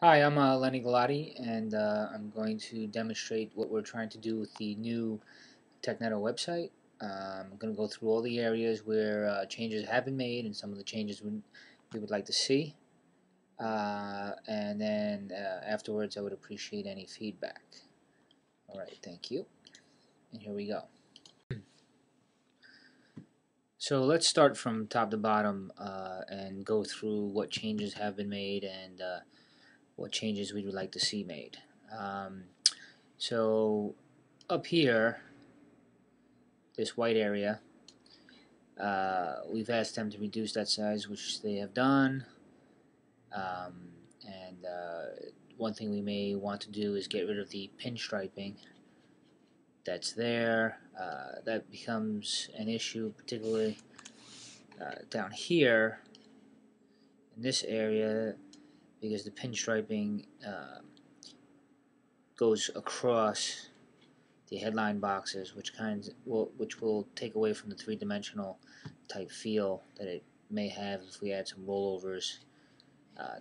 Hi, I'm Lenny Galati, and I'm going to demonstrate what we're trying to do with the new TechNetto website. I'm going to go through all the areas where changes have been made and some of the changes we would like to see. And then afterwards, I would appreciate any feedback. All right, thank you. And here we go. So let's start from top to bottom and go through what changes have been made and what changes we would like to see made. Um, so up here, this white area, we've asked them to reduce that size, which they have done. Um, and one thing we may want to do is get rid of the pinstriping that's there. That becomes an issue, particularly down here in this area, because the pinstriping goes across the headline boxes, which will take away from the three-dimensional type feel that it may have if we add some rollovers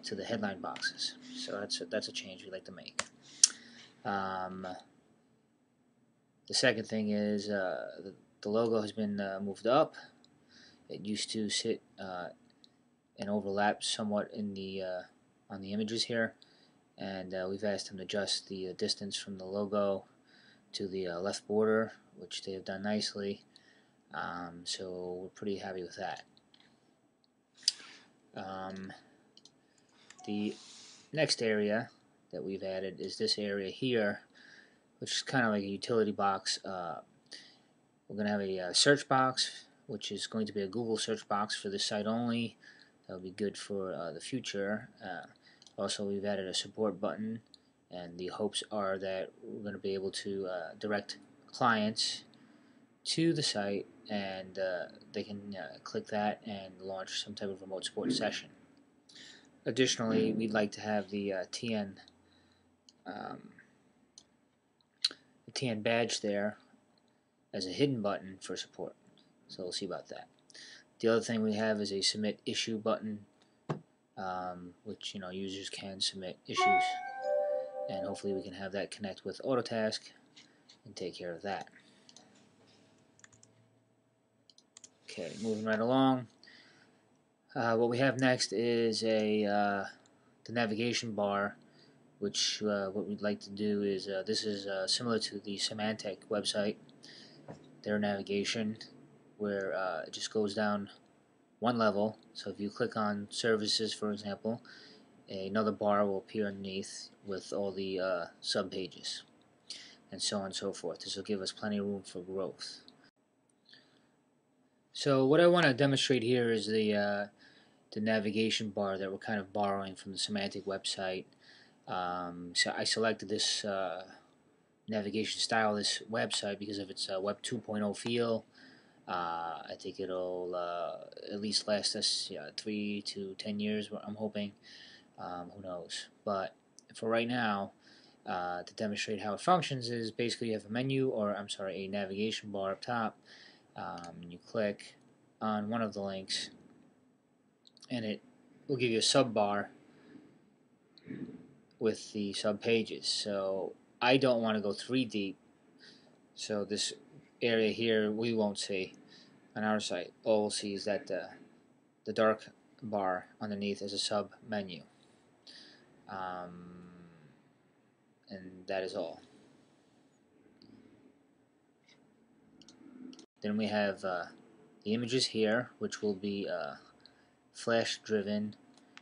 to the headline boxes. So that's a change we like to make. The second thing is the logo has been moved up. It used to sit and overlap somewhat in the on the images here, and we've asked them to adjust the distance from the logo to the left border, which they have done nicely. So we're pretty happy with that. The next area that we've added is this area here, which is kind of like a utility box. We're going to have a search box, which is going to be a Google search box for this site only. That will be good for the future. Also, we've added a support button, and the hopes are that we're going to be able to direct clients to the site, and they can click that and launch some type of remote support session. Additionally, we'd like to have the um, TN badge there as a hidden button for support. So we'll see about that. The other thing we have is a submit issue button, which users can submit issues, and hopefully we can have that connect with Autotask and take care of that. Okay, moving right along. What we have next is the navigation bar, which what we'd like to do is this is similar to the Symantec website, their navigation, where it just goes down one level. So if you click on services, for example, another bar will appear underneath with all the sub pages, and so on and so forth. This will give us plenty of room for growth. So what I want to demonstrate here is the navigation bar that we're kind of borrowing from the Symantec website. So I selected this navigation style, this website, because of its Web 2.0 feel. I think it'll at least last us 3 to 10 years, I'm hoping. Who knows? But for right now, to demonstrate how it functions is basically you have a menu, or I'm sorry, a navigation bar up top. You click on one of the links, and it will give you a sub bar with the sub pages. So I don't want to go 3 deep, so this area here we won't see on our site. All we'll see is that the dark bar underneath is a sub menu, and that is all. Then we have the images here, which will be flash driven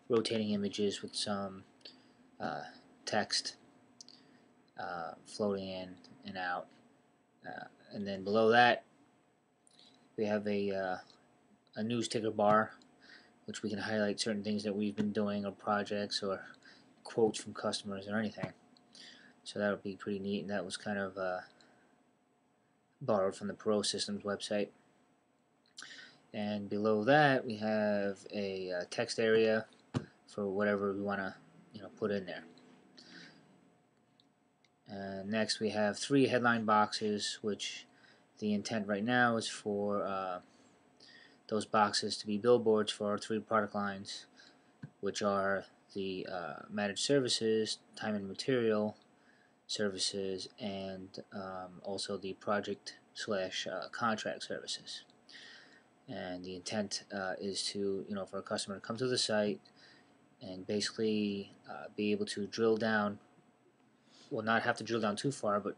rotating images with some text floating in and out, and then below that we have a news ticker bar, which we can highlight certain things that we've been doing, or projects, or quotes from customers, or anything. So that would be pretty neat, and that was kind of borrowed from the Pro Systems website. And below that we have a text area for whatever we want to put in there. Next we have 3 headline boxes, which the intent right now is for those boxes to be billboards for our 3 product lines, which are the managed services, time and material services, and also the project slash contract services. And the intent is to, for a customer to come to the site and basically be able to drill down, well, not have to drill down too far, but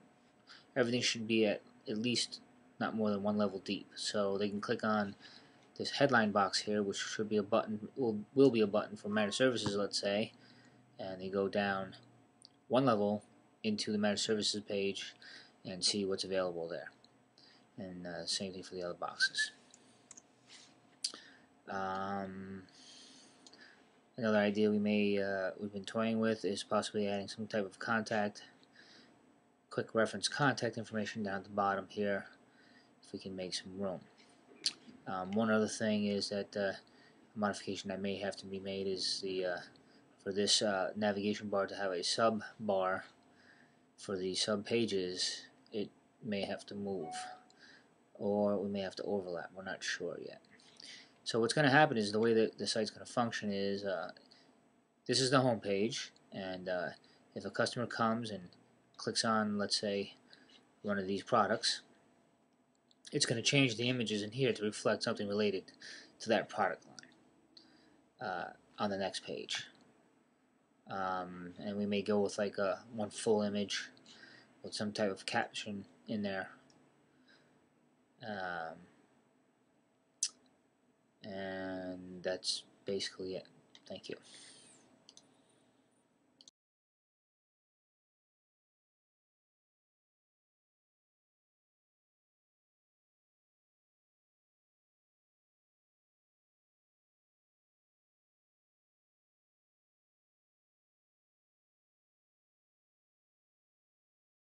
everything should be at least not more than one level deep. So they can click on this headline box here, which should be a button, will be a button for managed services, let's say, and they go down one level into the managed services page and see what's available there. And same thing for the other boxes. Another idea we've been toying with is possibly adding some type of quick reference contact information down at the bottom here, if we can make some room. One other thing is that a modification that may have to be made is for this navigation bar to have a sub bar for the sub pages. It may have to move, or we may have to overlap. We're not sure yet. So what's going to happen is the way that the site's going to function is this is the home page, and if a customer comes and clicks on, let's say, one of these products, it's going to change the images in here to reflect something related to that product line on the next page. And we may go with like one full image with some type of caption in there. And that's basically it. Thank you.